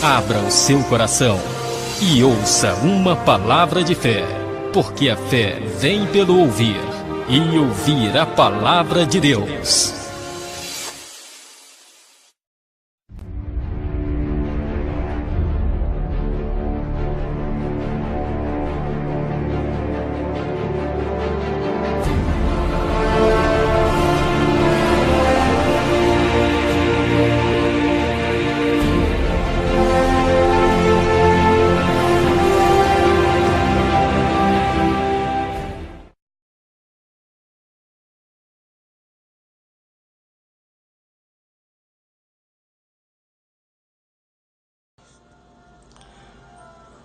Abra o seu coração e ouça uma palavra de fé, porque a fé vem pelo ouvir, e ouvir a palavra de Deus.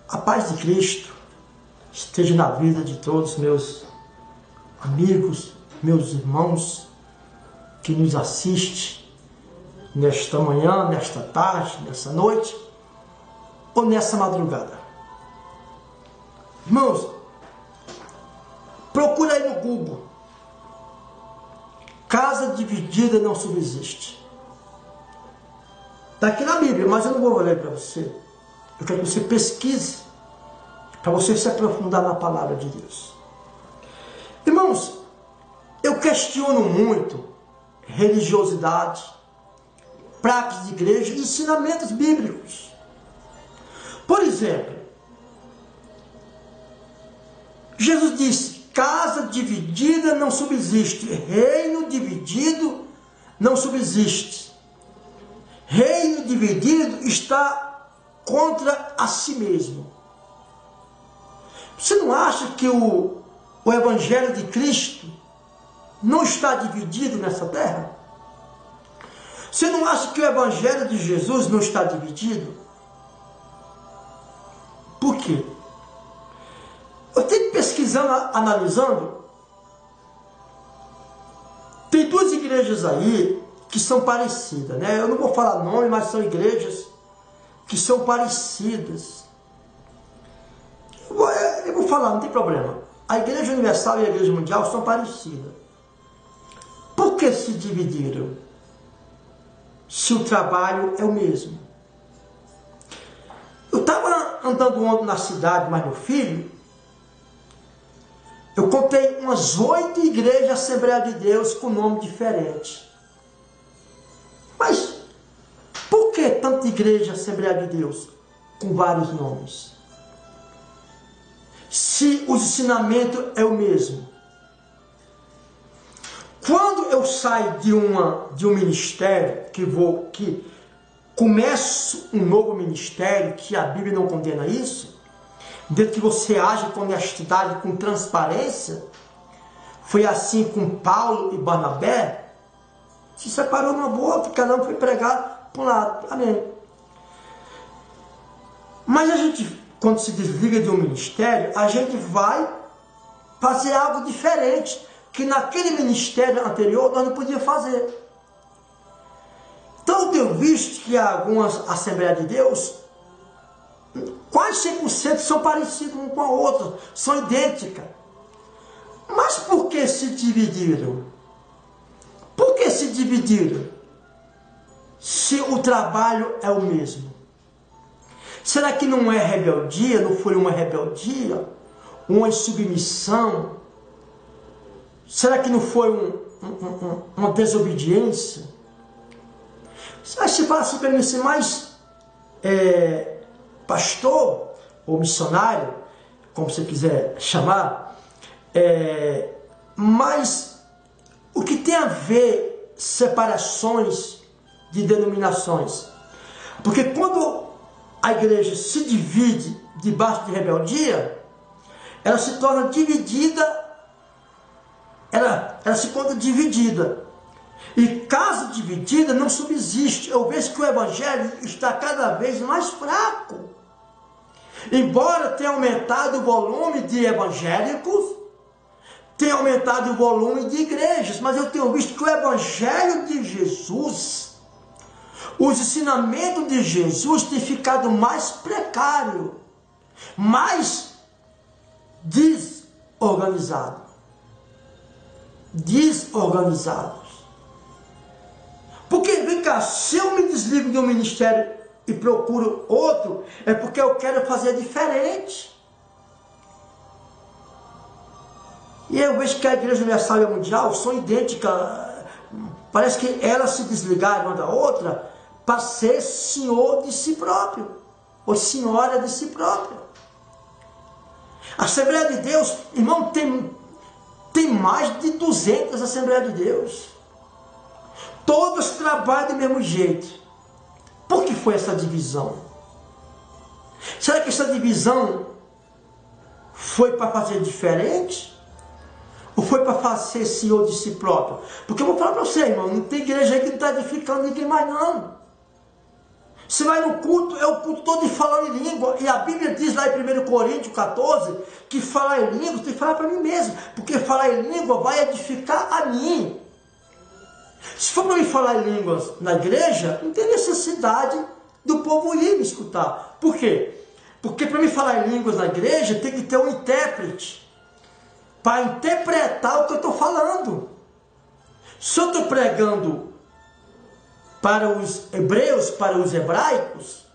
A paz de Cristo esteja na vida de todos meus amigos, meus irmãos que nos assistem nesta manhã, nesta tarde, nessa noite ou nessa madrugada. Irmãos, procura aí no Google. Casa dividida não subsiste. Está aqui na Bíblia, mas eu não vou ler para você. Eu quero que você pesquise, para você se aprofundar na palavra de Deus. Irmãos, eu questiono muito religiosidade, práticas de igreja e ensinamentos bíblicos. Por exemplo, Jesus disse: casa dividida não subsiste, reino dividido não subsiste. Reino dividido está contra a si mesmo. Você não acha que o Evangelho de Cristo não está dividido nessa terra? Você não acha que o Evangelho de Jesus não está dividido? Por quê? Eu tenho pesquisando, analisando. Tem duas igrejas aí que são parecidas, né? Eu não vou falar nome, mas são igrejas que são parecidas. Eu vou falar, não tem problema. A Igreja Universal e a Igreja Mundial são parecidas. Por que se dividiram? Se o trabalho é o mesmo. Eu estava andando ontem na cidade, mas meu filho, eu contei umas 8 igrejas Assembleia de Deus com nome diferente. Mas por que tanta igreja Assembleia de Deus com vários nomes? Se o ensinamento é o mesmo. Quando eu saio de um ministério, que começo um novo ministério, que a Bíblia não condena isso, desde que você age com honestidade, com transparência, foi assim com Paulo e Barnabé, se separou uma boa, cada um foi pregar para um lado. Amém. Mas a gente, quando se desliga de um ministério, a gente vai fazer algo diferente, que naquele ministério anterior nós não podíamos fazer. Então eu tenho visto que algumas Assembleias de Deus, quase 100% são parecidas uma com a outra, são idênticas. Mas por que se dividiram? Por que se dividiram? Se o trabalho é o mesmo. Será que não é rebeldia? Não foi uma rebeldia? Uma insubmissão? Será que não foi uma desobediência? Aí se fala assim para mim assim, mas pastor ou missionário, como você quiser chamar, mas o que tem a ver separações de denominações? Porque quando a igreja se divide debaixo de rebeldia, ela se torna dividida, ela se torna dividida. E casa dividida não subsiste. Eu vejo que o evangelho está cada vez mais fraco. Embora tenha aumentado o volume de evangélicos, tenha aumentado o volume de igrejas, mas eu tenho visto que o evangelho de Jesus, os ensinamentos de Jesus têm ficado mais precário, mais desorganizados. Porque vem cá, se eu me desligo de um ministério e procuro outro, é porque eu quero fazer diferente. E eu vejo que a Igreja Universal e a Mundial são idênticas. Parece que elas se desligaram uma da outra para ser senhor de si próprio, ou senhora de si próprio. A Assembleia de Deus, irmão, tem mais de 200 Assembleias de Deus. Todas trabalham do mesmo jeito. Por que foi essa divisão? Será que essa divisão foi para fazer diferente? Ou foi para fazer senhor de si próprio? Porque eu vou falar para você, irmão, não tem igreja aí que não está edificando ninguém mais não. Você vai no culto, é o culto todo de falar em língua. E a Bíblia diz lá em 1 Coríntios 14, que falar em língua tem que falar para mim mesmo. Porque falar em língua vai edificar a mim. Se for para mim falar em línguas na igreja, não tem necessidade do povo ir me escutar. Por quê? Porque para mim falar em línguas na igreja tem que ter um intérprete para interpretar o que eu estou falando. Se eu estou pregando para os hebreus, para os hebraicos,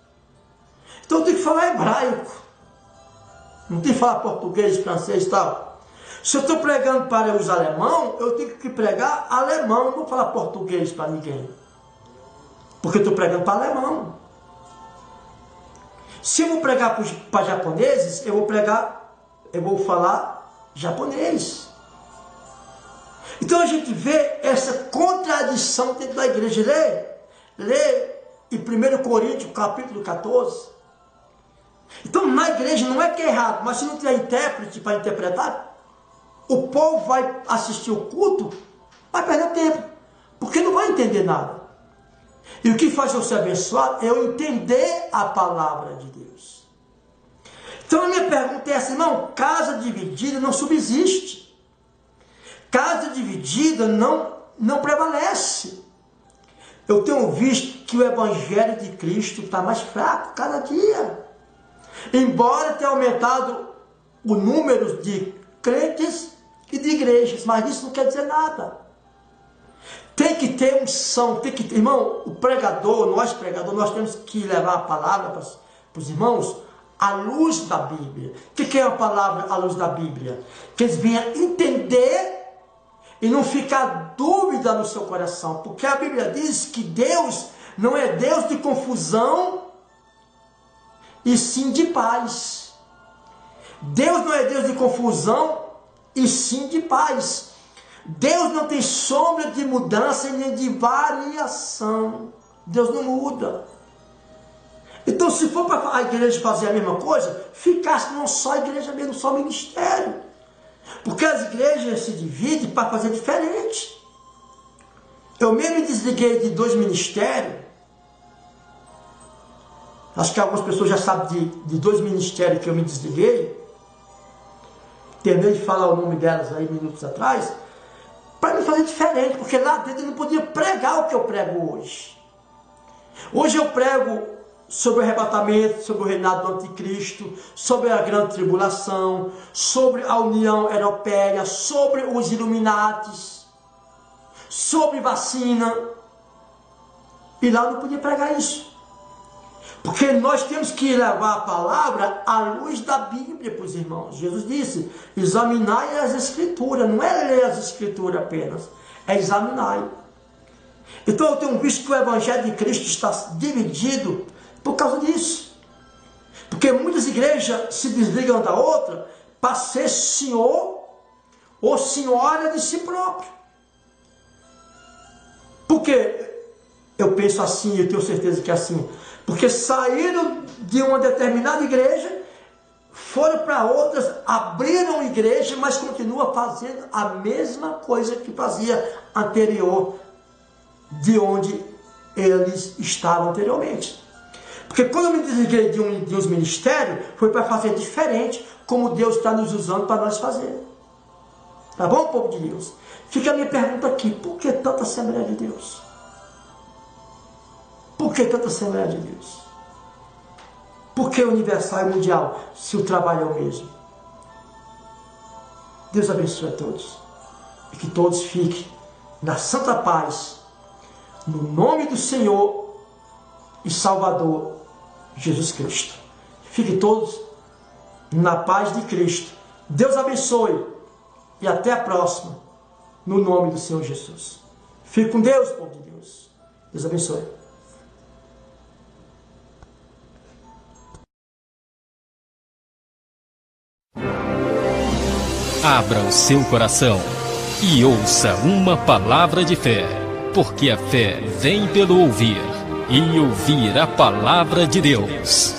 então eu tenho que falar hebraico. Não tenho que falar português, francês e tal. Se eu estou pregando para os alemãos, eu tenho que pregar alemão. Não vou falar português para ninguém. Porque eu estou pregando para alemão. Se eu vou pregar para japoneses, eu vou falar japonês. Então a gente vê essa contradição dentro da igreja. Lê em 1 Coríntios, capítulo 14. Então na igreja não é que é errado, mas se não tiver intérprete para interpretar, o povo vai assistir o culto, vai perder tempo, porque não vai entender nada. E o que faz eu ser abençoado é eu entender a palavra de Deus. Então a minha pergunta é essa, irmão: casa dividida não subsiste. Casa dividida não prevalece. Eu tenho visto que o Evangelho de Cristo está mais fraco cada dia. Embora tenha aumentado o número de crentes e de igrejas, mas isso não quer dizer nada. Tem que ter unção, tem que ter, irmão, o pregador, nós temos que levar a palavra para os irmãos à luz da Bíblia. O que é a palavra à luz da Bíblia? Que eles venham entender e não ficar dúvida no seu coração, porque a Bíblia diz que Deus não é Deus de confusão, e sim de paz. Deus não é Deus de confusão, e sim de paz. Deus não tem sombra de mudança nem de variação. Deus não muda. Então, se for para a igreja fazer a mesma coisa, ficasse não só a igreja mesmo, só o ministério. Porque as igrejas se dividem para fazer diferente. Eu mesmo me desliguei de 2 ministérios. Acho que algumas pessoas já sabem de 2 ministérios que eu me desliguei. Terminei de falar o nome delas aí minutos atrás. Para me fazer diferente, porque lá dentro eu não podia pregar o que eu prego hoje. Hoje eu prego sobre o arrebatamento, sobre o reinado do anticristo, sobre a grande tribulação, sobre a União Europeia, sobre os Illuminatis, sobre vacina. E lá eu não podia pregar isso. Porque nós temos que levar a palavra à luz da Bíblia para os irmãos. Jesus disse: examinai as Escrituras. Não é ler as Escrituras apenas, é examinar. Então eu tenho visto que o Evangelho de Cristo está dividido por causa disso. Porque muitas igrejas se desligam da outra para ser senhor ou senhora de si próprio. Porque eu penso assim, eu tenho certeza que é assim. Porque saíram de uma determinada igreja, foram para outras, abriram igreja, mas continua fazendo a mesma coisa que fazia anterior, de onde eles estavam anteriormente. Porque quando eu me desliguei de uns ministérios, foi para fazer diferente, como Deus está nos usando para nós fazer. Tá bom, povo de Deus? Fica a minha pergunta aqui: por que tanta Assembleia de Deus? Por que tanta Assembleia de Deus? Por que universal e mundial, se o trabalho é o mesmo? Deus abençoe a todos. E que todos fiquem na santa paz, no nome do Senhor e Salvador Jesus Cristo. Fiquem todos na paz de Cristo. Deus abençoe e até a próxima, no nome do Senhor Jesus. Fique com Deus, povo de Deus. Deus abençoe. Abra o seu coração e ouça uma palavra de fé, porque a fé vem pelo ouvir, e ouvir a palavra de Deus.